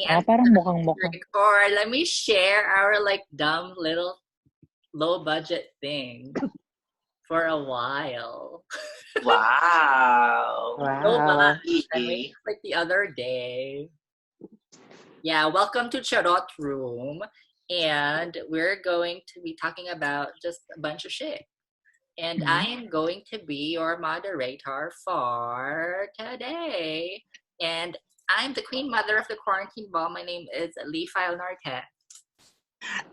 And Parang mukhang-mukhang. or let me share our like dumb little low budget thing for a while. Wow. So Wow. much. I mean, like the other day. Yeah, welcome to Charot Room. And we're going to be talking about just a bunch of shit. And I am going to be your moderator for today. And I'm the queen mother of the quarantine ball. My name is Lee File Norte.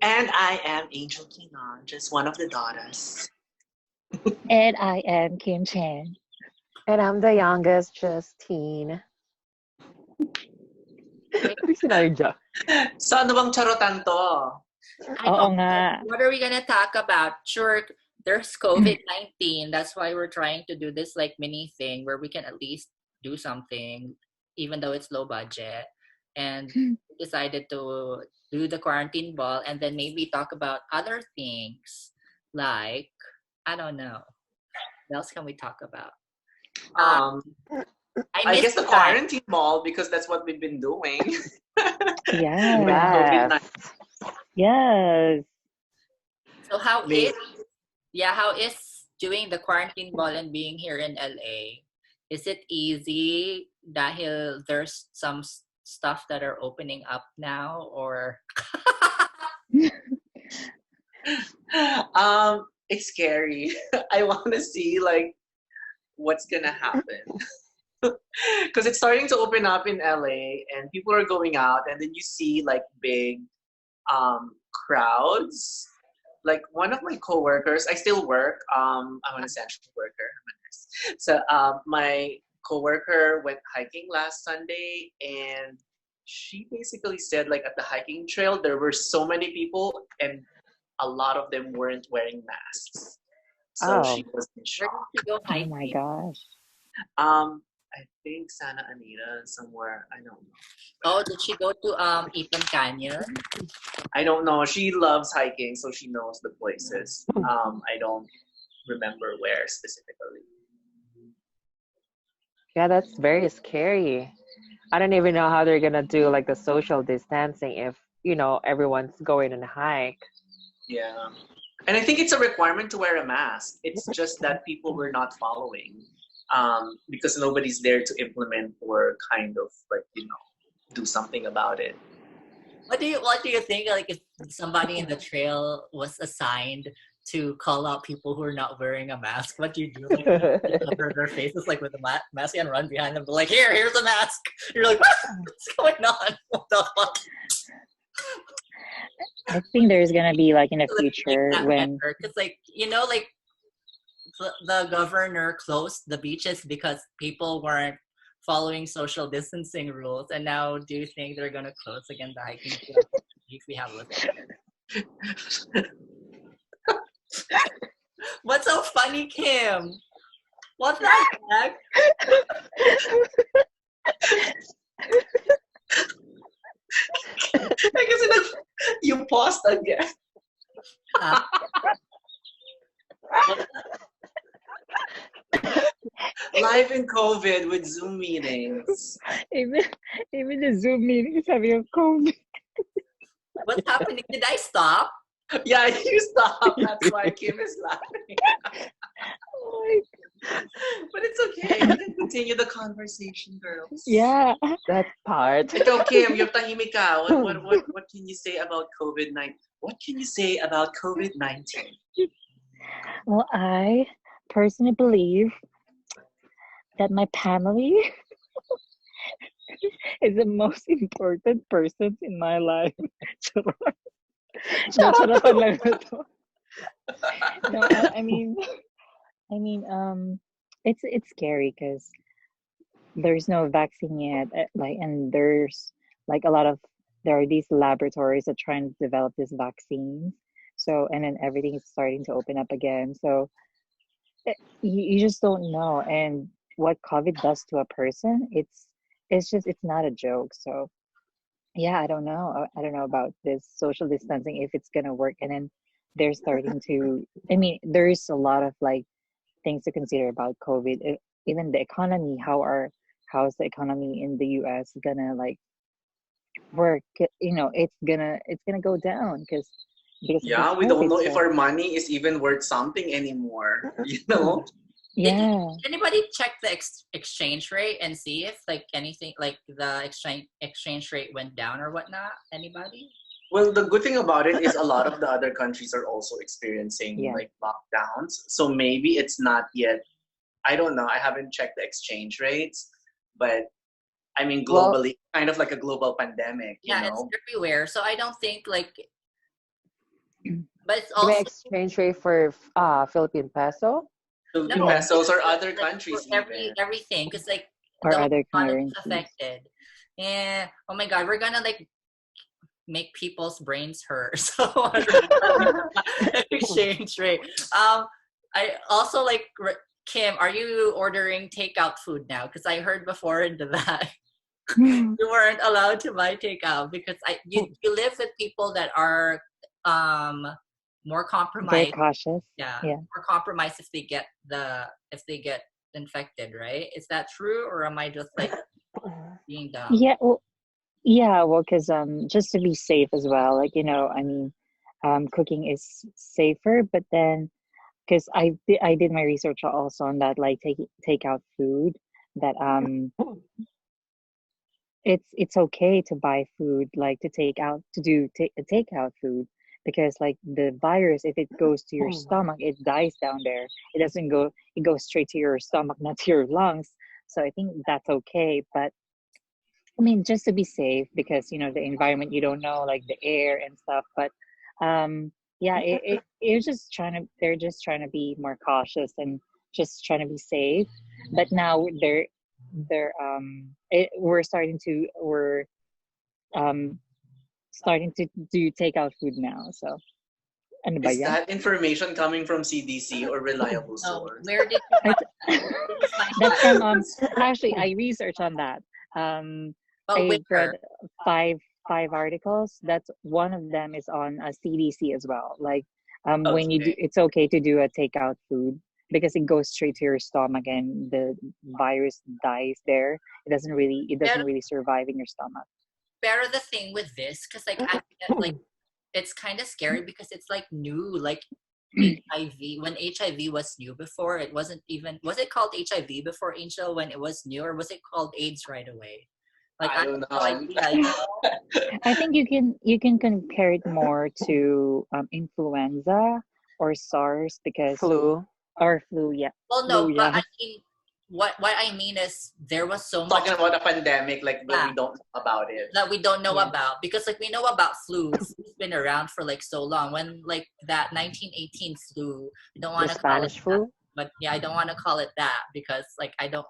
And I am Angel Kinon, just one of the daughters. And I am Kim Chan. And I'm the youngest, Justine. Sinadya. So ano bang charutan to? Oo nga. What are we gonna talk about? Sure, there's COVID-19. That's why we're trying to do this like mini thing where we can at least do something, even though it's low budget. And we decided to do the quarantine ball and then maybe talk about other things like, I don't know. What else can we talk about? I guess the quarantine ball, because that's what we've been doing. Yes. Yes. So how is doing the quarantine ball and being here in LA? Is it easy dahil there's some stuff that are opening up now or It's scary. I want to see like what's gonna happen. Because it's starting to open up in LA and people are going out and then you see like big crowds. Like one of my coworkers, I still work. I'm an essential worker. I'm a nurse. So my coworker went hiking last Sunday and she basically said like at the hiking trail there were so many people and a lot of them weren't wearing masks. So she was in shock. Where did you go Oh hiking? my gosh. I think Santa Anita somewhere. I don't know. Oh, did she go to Ipan Canyon? I don't know. She loves hiking, so she knows the places. I don't remember where specifically. Yeah, that's very scary. I don't even know how they're gonna do like the social distancing if everyone's going on a hike. Yeah. And I think it's a requirement to wear a mask. It's just that people were not following. Because nobody's there to implement or kind of like, do something about it. What do you think? Like if somebody in the trail was assigned to call out people who are not wearing a mask, what do you do? Like, you cover their faces like with a mask and run behind them, like here's a mask. You're like, what's going on? What the fuck? I think there's gonna be like in the future when because like the governor closed the beaches because people weren't following social distancing rules, and now do you think they're gonna close again the hiking trail if we have listened? What's so funny, Kim? What the heck? I guess you paused again. Live in COVID with Zoom meetings. even the Zoom meeting is having a COVID. What's happening? Did I stop? Yeah, you stopped. That's why Kim is laughing. Oh my God. But it's okay. We can continue the conversation, girls. Yeah. That part. Ikaw, Kim, yung tahimik ka. What can you say about COVID-19? What can you say about COVID-19? Well, I personally believe that my family is the most important person in my life. Nacharapan lang na to. No, I mean, it's scary because there's no vaccine yet. And there's like there are these laboratories that trying to develop this vaccine. So, and then everything is starting to open up again. So, you just don't know. And what COVID does to a person, it's not a joke. So, yeah, I don't know. I don't know about this social distancing if it's gonna work. And then they're starting to. I mean, there is a lot of like things to consider about COVID. Even the economy. How's the economy in the U.S. gonna like work, it's gonna go down because of this Yeah, we don't COVID. know if So our money is even worth something anymore. You know? yeah, Did anybody check the exchange rate and see if like anything like the exchange rate went down or whatnot? Anybody? Well, the good thing about it is a lot of the other countries are also experiencing yeah. like lockdowns. So maybe it's not yet, I don't know. I haven't checked the exchange rates, but I mean, Well, globally, kind of like a global pandemic, you Yeah, it's know? everywhere. So I don't think like, but it's you may also exchange rate for Philippine peso. Philippine no, Yeah, pesos or for, other like for countries even. everything because like or the whole other economy is currencies. affected. And oh my god, we're gonna like make people's brains hurt. So exchange rate. I also like Kim. Are you ordering takeout food now? Because I heard before into that you weren't allowed to buy takeout because you live with people that are um more Very compromised. cautious. Yeah, Yeah. more compromised if they get infected, right? Is that true, or am I just like being dumb? Yeah, well, yeah, well, because just to be safe as well, like I mean, cooking is safer, but then because I did my research also on that, like take out food, that it's okay to buy food, like to take out to do takeout food, because like the virus, if it goes to your stomach, it dies down there. It doesn't go, it goes straight to your stomach, not to your lungs. So I think that's okay, but I mean, just to be safe, because the environment, you don't know, like the air and stuff. But yeah, it's just they're just trying to be more cautious and just trying to be safe. But now we're um starting to do takeout food now. So ano ba Is yan? that information coming from CDC or reliable Oh, source? where did you I, find where did you find that's that? from actually I researched on that. Um, But I've read where? five articles. That's one of them is on a CDC as well. Like when you do, Okay. it's okay to do a takeout food because it goes straight to your stomach and the virus dies there. It doesn't Pero, really survive in your stomach. pero the thing with this, because like I get like it's kind of scary because it's like new, like HIV. When HIV was new before, it wasn't even. Was it called HIV before Angel when it was new, or was it called AIDS right away? Like I I don't have no know. idea. You know? I think you can compare it more to influenza or SARS, because Flu. or flu, yeah, Well, flu, no, but yeah. I mean, what I mean is there was so much Talking about a pandemic, like when yeah, we don't know about it. that we don't know Yeah. about because like we know about flu. Flu's been around for like so long. When like that 1918 flu, I don't The want to call it Spanish that. flu. But yeah, I don't want to call it that because like I don't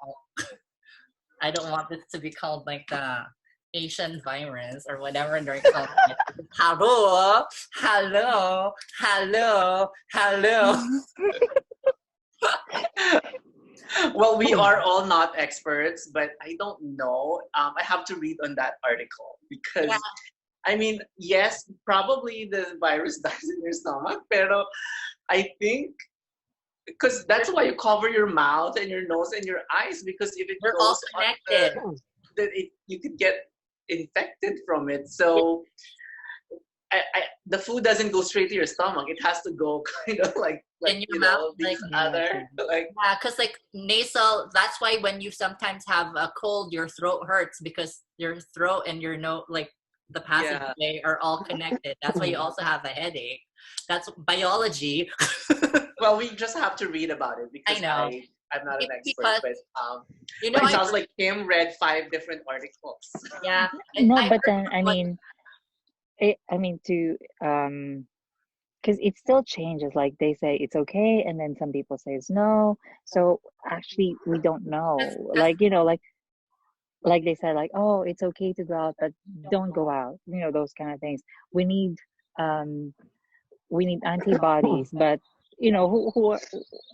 want this to be called like the Asian virus or whatever they're calling it. Hello, hello, hello, hello. Well, we are all not experts, but I don't know. I have to read on that article Yeah, because, I mean, yes, probably the virus dies in your stomach, pero I think because that's why you cover your mouth and your nose and your eyes, because if it we're all goes on connected. you could get infected from it. So the food doesn't go straight to your stomach. It has to go kind of like In your mouth, these like Yeah, other like yeah, because like nasal. That's why when you sometimes have a cold, your throat hurts because your throat and your nose, like the yeah. passageway, are all connected. That's why you also have a headache. That's biology. Well, we just have to read about it I because know. I'm not an Maybe expert, because you know but it I sounds like Kim read 5 different articles. yeah no, I but heard then from what I mean to because it still changes. Like they say it's okay, and then some people say it's no. So actually, we don't know. because Like like they said, like, oh, it's okay to go out, but don't go out. Those kind of things. We need um we need antibodies, but who are,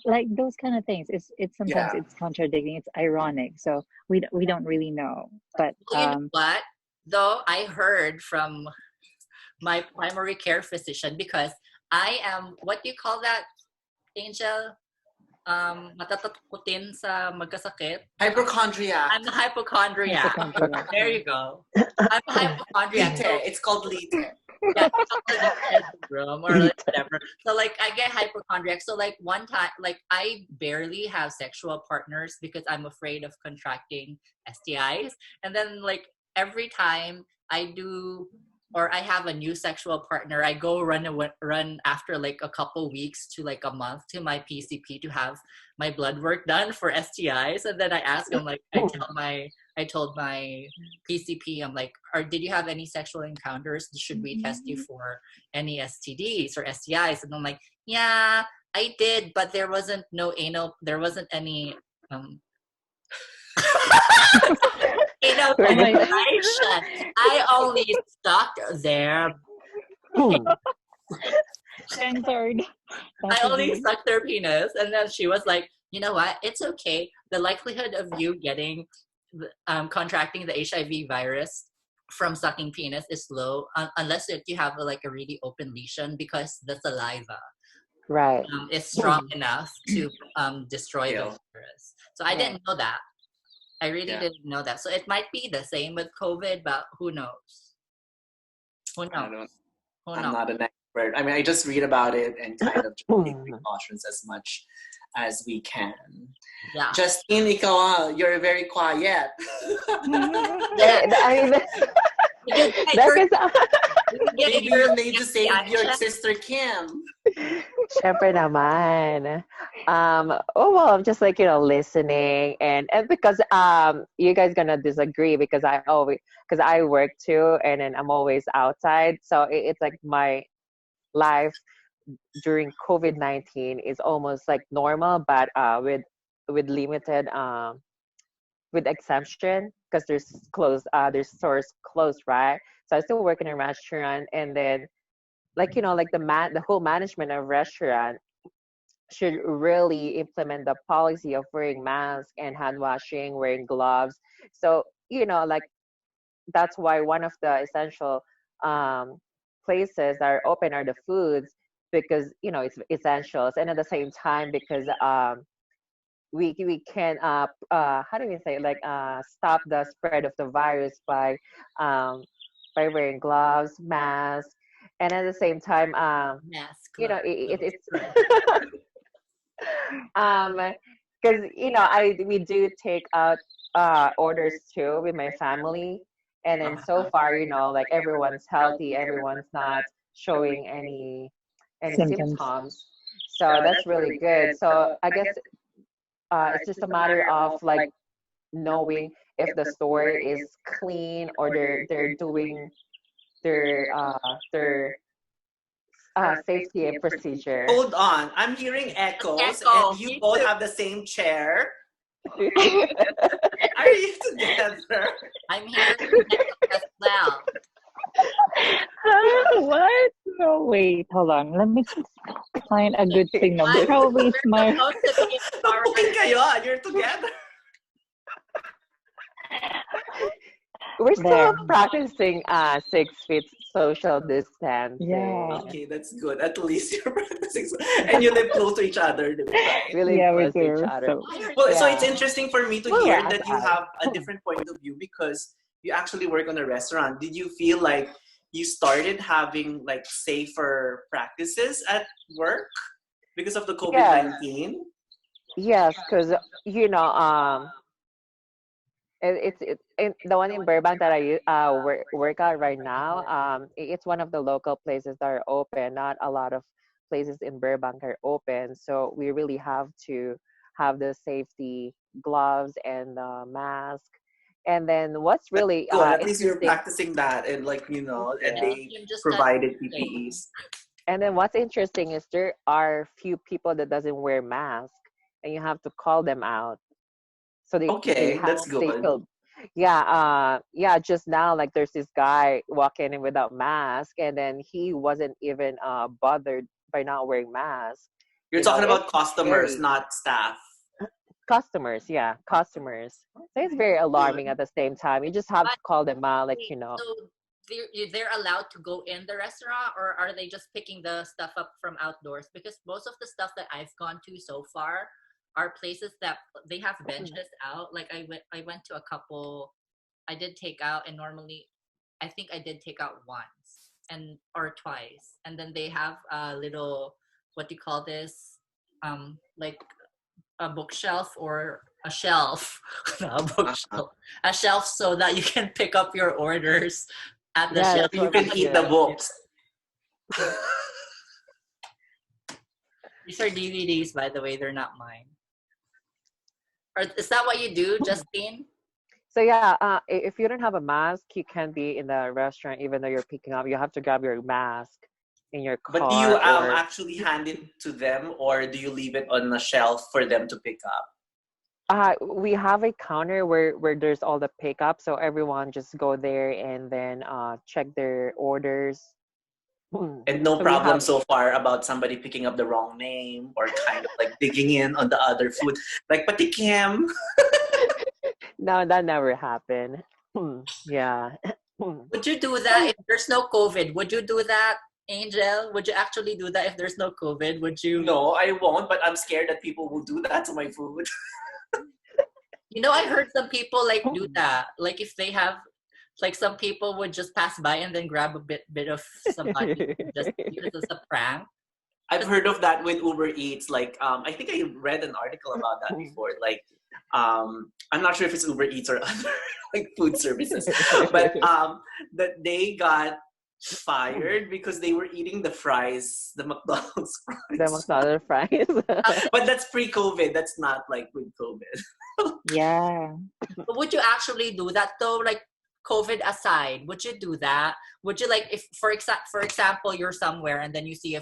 like those kind of things. It's sometimes Yeah. it's contradicting. It's ironic. So we don't really know. But well, you know what though I heard from my primary care physician because I am what do you call that, Angel? matatakutin sa magkasakit. Hypochondriac. I'm a hypochondriac. Hypochondriac. There you go. I'm a hypochondriac. Lite. It's called lite. Yeah, syndrome or like whatever. So like I get hypochondriac. So like one time, like I barely have sexual partners because I'm afraid of contracting STIs. And then like every time I do or I have a new sexual partner, I go run after like a couple weeks to like a month to my PCP to have my blood work done for STIs. And then I ask him like I told my PCP, I'm like, did you have any sexual encounters? Should we test you for any STDs or STIs? And I'm like, yeah, I did, but there wasn't any anal penetration. I only sucked their Censored. I only sucked their penis. And then she was like, you know what? It's okay. The likelihood of you getting contracting the HIV virus from sucking penis is low unless you have like a really open lesion because the saliva Right. is strong enough to destroy the virus. So I didn't know that. I really didn't know that. So it might be the same with COVID, but who knows? I'm not an expert. I mean, I just read about it and kind of just take precautions as much as we can. Yeah. Justine, ikaw, you're very quiet. Maybe you need to save your sister Kim. Syempre naman. I'm just like, listening and because you guys gonna disagree because I work too and then I'm always outside. So it's like my life during COVID-19 is almost like normal, but with limited with exemption because there's stores closed, right? So I still work in a restaurant, and then like the whole management of restaurant should really implement the policy of wearing masks and hand washing, wearing gloves. So like that's why one of the essential places that are open are the foods because it's essentials, and at the same time because we can how do we say stop the spread of the virus by wearing gloves, masks, and at the same time Mask. it's because we do take out orders too with my family, and then so far like everyone's healthy, everyone's not showing any symptoms, so that's really good. So I guess it's just a matter of like knowing if the store is clean or they're doing their safety and procedure. Hold on, I'm hearing echoes, Echo. and you both have the same chair. Are you together? I'm here as well. What? No, wait, hold on. Let me just find a good signal. Probably it's my. Bukid kayo, you're together. We're still There. practicing 6 feet social distancing. Yeah. Okay, that's good. At least you're practicing. And you live close to each other. Really Yeah, we close to do. each other. So, Well, so Yeah. it's interesting for me to Well, hear yeah, that you have a different point of view because you actually work on a restaurant. Did you feel like you started having like safer practices at work because of the COVID-19? Yes, because it's the one in Burbank that I work at right now. It's one of the local places that are open. Not a lot of places in Burbank are open, so we really have to have the safety gloves and the mask. And then what's really Good. At least you're interesting, practicing that and and Yeah. they I'm just provided PPEs. and then what's interesting is there are few people that doesn't wear mask, and you have to call them out. So they Okay, that's they good. feel just now like there's this guy walking in without mask, and then he wasn't even bothered by not wearing mask. You're talking It's about customers, scary. not staff. Customers, customers. So it's very alarming at the same time. You just have to call them out, like So they're allowed to go in the restaurant, or are they just picking the stuff up from outdoors? Because most of the stuff that I've gone to so far, are places that they have benches out. Like I went to a couple. I did take out, and normally, I think I did take out once or twice, and then they have a little, what do you call this? Like a bookshelf or a shelf, not a bookshelf, a shelf, so that you can pick up your orders at the Yeah, shelf. that's You what can we eat do. the books. These are DVDs, by the way. They're not mine. Or is that what you do, Justine? So yeah, if you don't have a mask, you can't be in the restaurant even though you're picking up. You have to grab your mask in your But do you car or actually hand it to them, or do you leave it on the shelf for them to pick up? we have a counter where there's all the pickup, so everyone just go there and then check their orders. And no So we problem have so far about somebody picking up the wrong name or kind of like digging in on the other food. Like patikim. no, that never happened. Yeah. Would you do that if there's no COVID? Would you do that, Angel? Would you actually do that if there's no COVID? Would you? No, I won't, but I'm scared that people will do that to my food. You know, I heard some people like do that. Like if they have, like some people would just pass by and then grab a bit of somebody just because it's a prank. I've heard of that with Uber Eats. Like, I think I read an article about that before. Like, I'm not sure if it's Uber Eats or other like food services, but that they got fired because they were eating the fries, the McDonald's The fries. McDonald's fries. But that's pre-COVID. That's not like with COVID. Yeah. But would you actually do that though? Like COVID aside, would you do that? Would you like if for example you're somewhere and then you see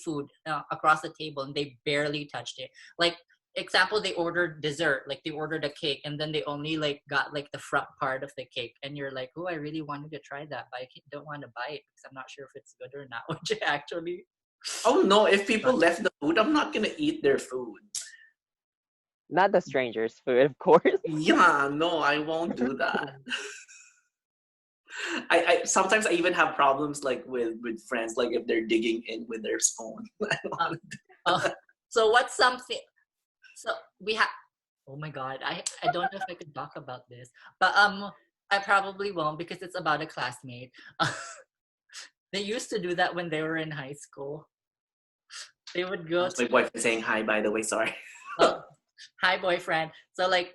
food across the table and they barely touched it? Like example, they ordered dessert, like they ordered a cake and then they only like got like the front part of the cake, and you're like, oh, I really wanted to try that, but I don't want to buy it because I'm not sure if it's good or not. Would you actually? Oh no! If people left the food, I'm not gonna eat their food. Not the stranger's food, of course. Yeah, no, I won't do that. I sometimes I even have problems like with friends, like if they're digging in with their spoon. So what's something? So we have. Oh my god, I don't know if I could talk about this, but I probably won't because it's about a classmate. They used to do that when they were in high school. They would go That's my boyfriend saying hi, by the way. Sorry. hi boyfriend. So like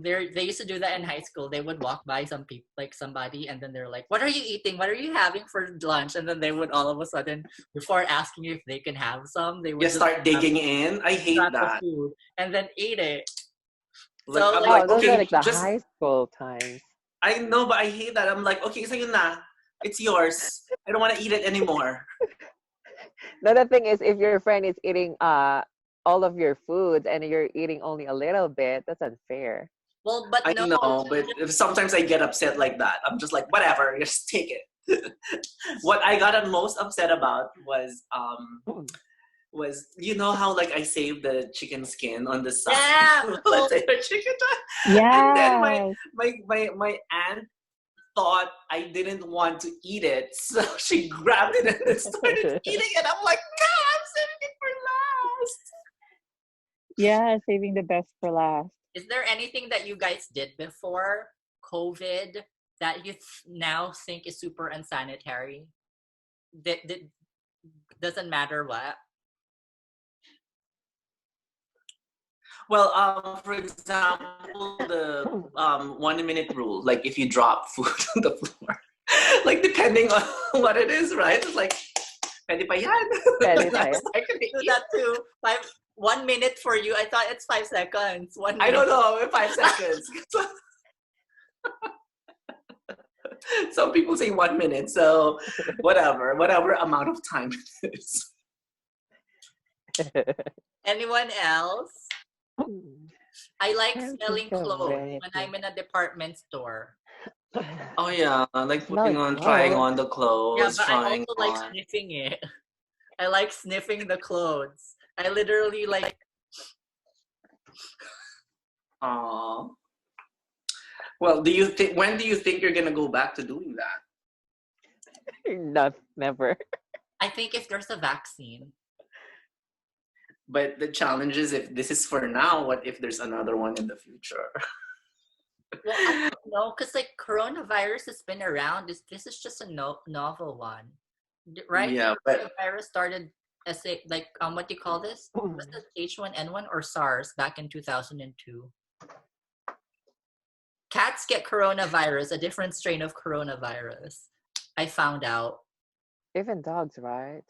they used to do that in high school. They would walk by some people, like somebody, and then they're like, what are you eating, what are you having for lunch? And then they would all of a sudden, before asking if they can have some, they would You just start digging in. I hate grab the that. food and then eat it. Like, So I'm like, like, Oh, those okay, are like the just high school times. I know, but I hate that. I'm like, okay, so yun na. It's yours. I don't want to eat it anymore. No, the thing is, if your friend is eating all of your foods and you're eating only a little bit, that's unfair. well, but I no, know, but if sometimes I get upset like that. I'm just like, whatever, just take it. What I got most upset about was you know how like I saved the chicken skin on the side. yeah. Let's say the chicken. Yes. And then my aunt thought I didn't want to eat it, so she grabbed it and started eating it. I'm like, God, I'm saving it for last. Yeah, saving the best for last. Is there anything that you guys did before COVID that you now think is super unsanitary? That doesn't matter what. Well, for example, the 1 minute rule. Like if you drop food on the floor, like depending on what it is, right? It's like, pwede pa yan. Pwede pa yan. Do that too. 1 minute for you. I thought it's 5 seconds. 1 minute. I don't know, 5 seconds. Some people say 1 minute, so whatever amount of time it is. Anyone else? I like Can't smelling think of clothes when anything. I'm in a department store. Oh yeah, like putting on, Like trying what? on the clothes, Yeah, but I trying also like on. sniffing it. I like sniffing the clothes. I literally like. Aww. Well, when do you think you're gonna go back to doing that? Not never. I think if there's a vaccine. But the challenge is, if this is for now, what if there's another one in the future? Well, I don't know, because like coronavirus has been around. This is just a novel one, right? Yeah, but Coronavirus started as a like what do you call this? Was it H1N1 or SARS back in 2002? Cats get coronavirus, a different strain of coronavirus. I found out. Even dogs, right?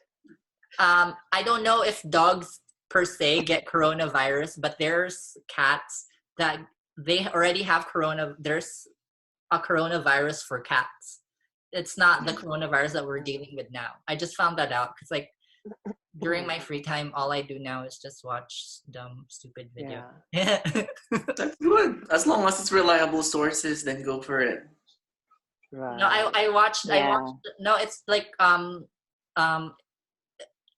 I don't know if dogs per se get coronavirus, but there's cats that they already have there's a coronavirus for cats. It's not the coronavirus that we're dealing with now. I just found that out because like during my free time, all I do now is just watch dumb, stupid video. Yeah. that's good. As long as it's reliable sources, then go for it. Right. No, I watched. Yeah. I watched. No, it's like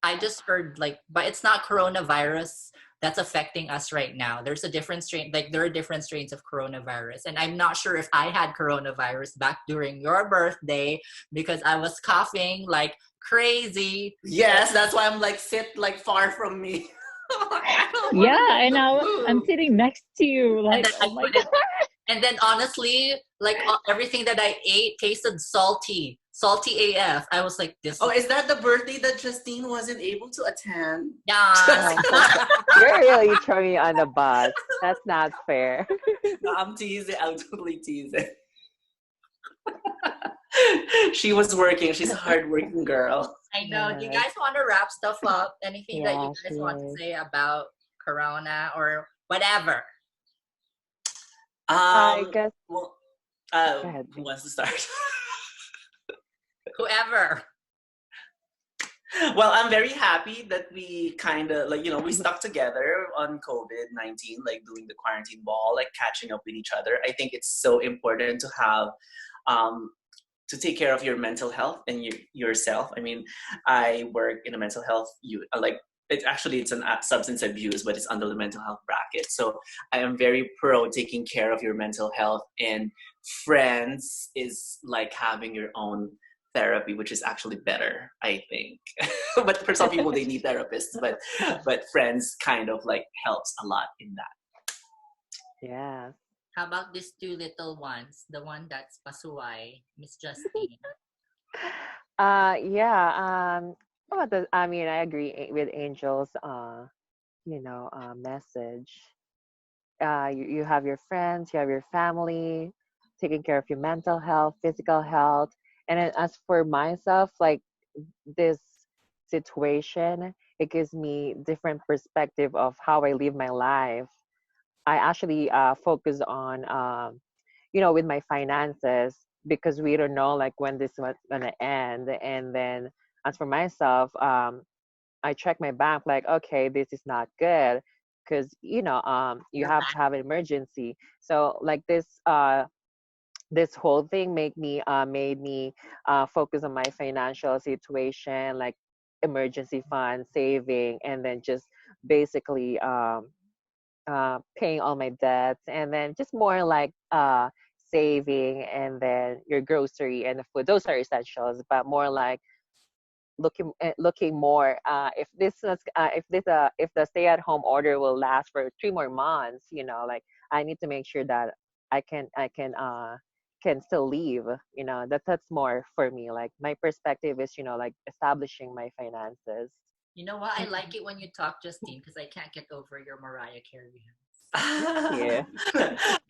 I just heard like, but it's not coronavirus that's affecting us right now. There's a different strain. Like there are different strains of coronavirus, and I'm not sure if I had coronavirus back during your birthday because I was coughing like crazy. Yes, that's why I'm like, sit like far from me. Yeah, and I'm sitting next to you, like, And then oh my god. And then honestly, like everything that I ate tasted salty AF. I was like, this. Oh, is that the birthday that Justine wasn't able to attend? Yeah. You're really throwing me on the bus. That's not fair. No, I'm teasing. I'm totally teasing. She was working. She's a hardworking girl. I know. Do you Yes. guys want to wrap stuff up? Anything that Yeah, you guys she want to is. say about Corona or whatever? I guess. Well, ahead. who wants to start? Whoever. Well, I'm very happy that we kind of like, we stuck together on COVID-19, like doing the quarantine ball, like catching up with each other. I think it's so important to have, to take care of your mental health and yourself. I mean, I work in a mental health, it's an substance abuse, but it's under the mental health bracket. So I am very pro taking care of your mental health, and friends is like having your own therapy, which is actually better, I think. But for some people, they need therapists, but friends kind of like helps a lot in that. Yeah. How about these two little ones? The one that's pasuay, Miss Justine. Yeah. I mean, I agree with Angel's, message. You have your friends, you have your family, taking care of your mental health, physical health. And then as for myself, like this situation, it gives me different perspective of how I live my life. I actually focus on, with my finances because we don't know like when this was gonna end. And then as for myself, I check my bank like, okay, this is not good because you You're have back. to have an emergency. So like this whole thing made me focus on my financial situation, like emergency fund saving, and then just basically paying all my debts, and then just more like saving, and then your grocery and the food. Those are essentials, but more like looking more if the stay at home order will last for 3 more months, like I need to make sure that I can still leave, that's more for me. Like my perspective is, like establishing my finances. You know what? I like it when you talk, Justine, because I can't get over your Mariah Carey. Yeah.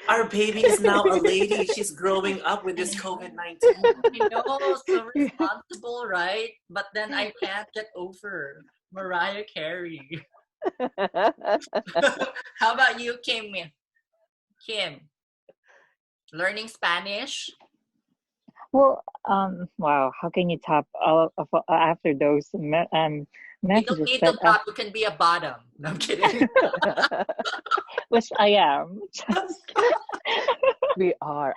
Our baby is now a lady. She's growing up with this COVID-19. I know, so responsible, right? But then I can't get over Mariah Carey. How about you, Kim? Kim, learning Spanish? Well, wow, how can you top all of after those You don't messages? need But the top. You can be a bottom. No, I'm kidding. which I am, We are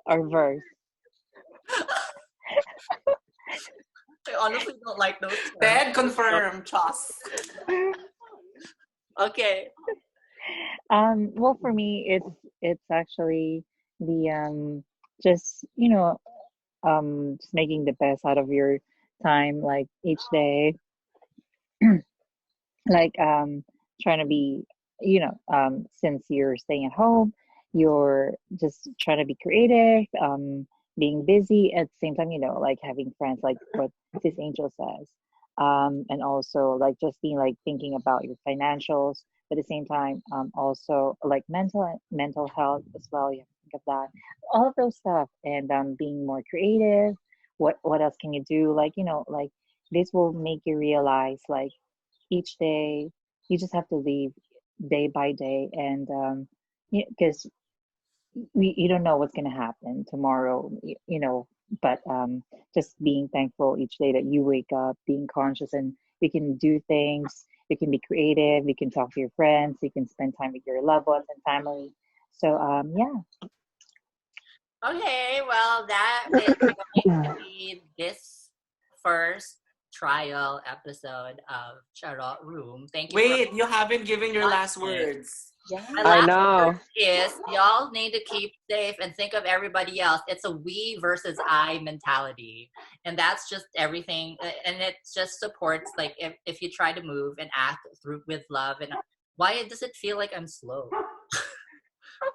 or verse. I honestly don't like those terms. Ted confirmed, Chos. Okay. Well, for me, it's actually the just just making the best out of your time, like each day. like trying to be, since you're staying at home, you're just trying to be creative, being busy at the same time, like having friends, like what this angel says. And also like just being like thinking about your financials, but at the same time, also like mental health as well. You have to think of that, all of those stuff, and being more creative. What else can you do? Like, like this will make you realize like each day you just have to live day by day, and because you don't know what's going to happen tomorrow, but just being thankful each day that you wake up, being conscious, and you can do things, you can be creative, you can talk to your friends, you can spend time with your loved ones and family. So yeah. Okay, well, that is going to be this first trial episode of Charot Room. Thank you for Wait, you haven't given your last watching. words. Yeah. My I last know. word is y'all need to keep safe and think of everybody else. It's a we versus I mentality. And that's just everything. And it just supports, like, if you try to move and act through with love. And why does it feel like I'm slow?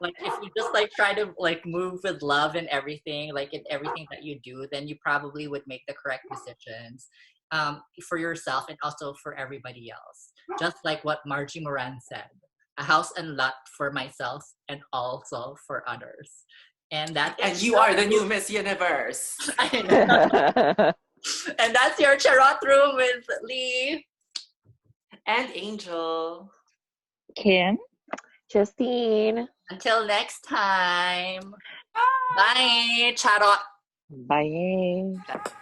Like, if you just, like, try to, like, move with love and everything, like, in everything that you do, then you probably would make the correct decisions for yourself and also for everybody else. Just like what Margie Moran said. A house and lot for myself and also for others. And that And is you are the new Miss Universe. I know. And that's your Charot Room with Lee And Angel. Kim. Justine. until next time. Bye, Charot. Bye.